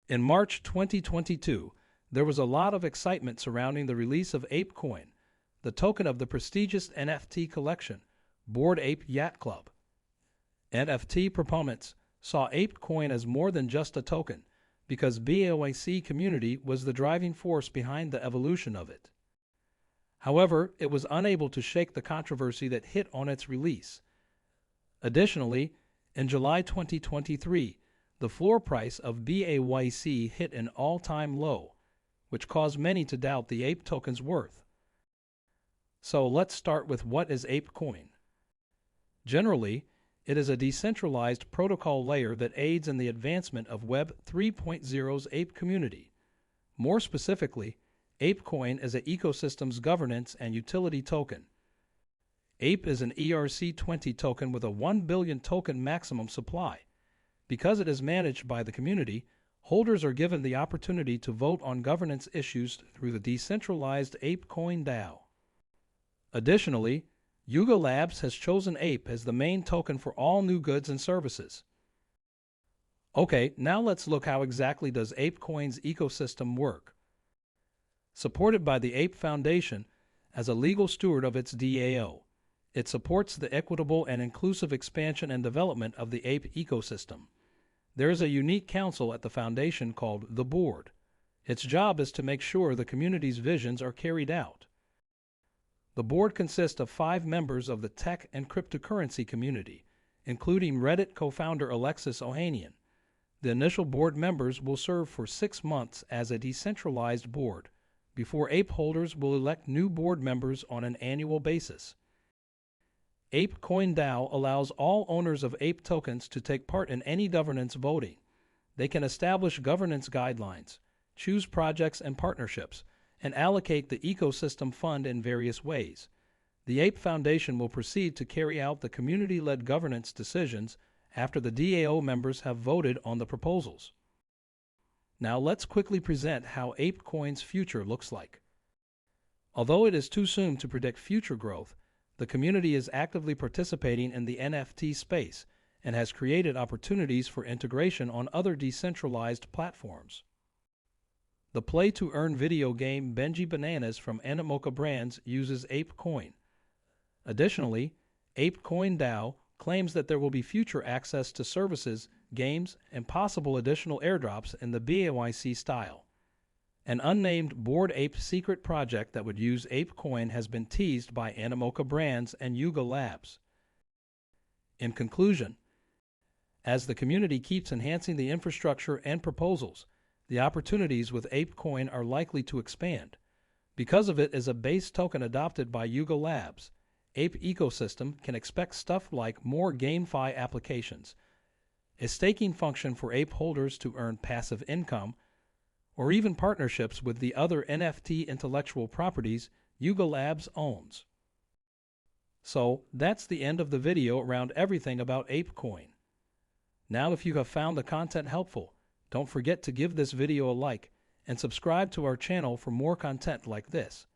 In March 2022, there was a lot of excitement surrounding the release of Apecoin, the token of the prestigious NFT collection, Bored Ape Yacht Club. NFT proponents saw Apecoin as more than just a token, because BAYC Community was the driving force behind the evolution of it. However, it was unable to shake the controversy that hit on its release. Additionally, in July 2023, the floor price of BAYC hit an all-time low, which caused many to doubt the Ape token's worth. So let's start with what is Apecoin. Generally, it is a decentralized protocol layer that aids in the advancement of Web 3.0's Ape community. More specifically, Apecoin is an ecosystem's governance and utility token. Ape is an ERC-20 token with a 1 billion token maximum supply. Because it is managed by the community, holders are given the opportunity to vote on governance issues through the decentralized Apecoin DAO. Additionally, Yuga Labs has chosen Ape as the main token for all new goods and services. Okay, now let's look how exactly does Apecoin's ecosystem work. Supported by the Ape Foundation as a legal steward of its DAO, it supports the equitable and inclusive expansion and development of the Ape ecosystem. There is a unique council at the foundation called the Board. Its job is to make sure the community's visions are carried out. The board consists of 5 members of the tech and cryptocurrency community, including Reddit co-founder Alexis Ohanian. The initial board members will serve for 6 months as a decentralized board, before Ape holders will elect new board members on an annual basis. Apecoin DAO allows all owners of Ape tokens to take part in any governance voting. They can establish governance guidelines, choose projects and partnerships, and allocate the ecosystem fund in various ways. The Ape Foundation will proceed to carry out the community-led governance decisions after the DAO members have voted on the proposals. Now let's quickly present how Apecoin's future looks like. Although it is too soon to predict future growth, the community is actively participating in the NFT space and has created opportunities for integration on other decentralized platforms. The play-to-earn video game Benji Bananas from Animoca Brands uses Apecoin. Additionally, Apecoin DAO claims that there will be future access to services, games, and possible additional airdrops in the BAYC style. An unnamed Bored Ape secret project that would use Apecoin has been teased by Animoca Brands and Yuga Labs. In conclusion, as the community keeps enhancing the infrastructure and proposals, the opportunities with Apecoin are likely to expand. Because of it is a base token adopted by Yuga Labs, Ape ecosystem can expect stuff like more GameFi applications, a staking function for Ape holders to earn passive income, or even partnerships with the other NFT intellectual properties Yuga Labs owns. So that's the end of the video around everything about Apecoin. Now if you have found the content helpful, don't forget to give this video a like and subscribe to our channel for more content like this.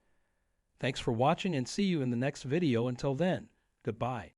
Thanks for watching and see you in the next video. Until then, goodbye.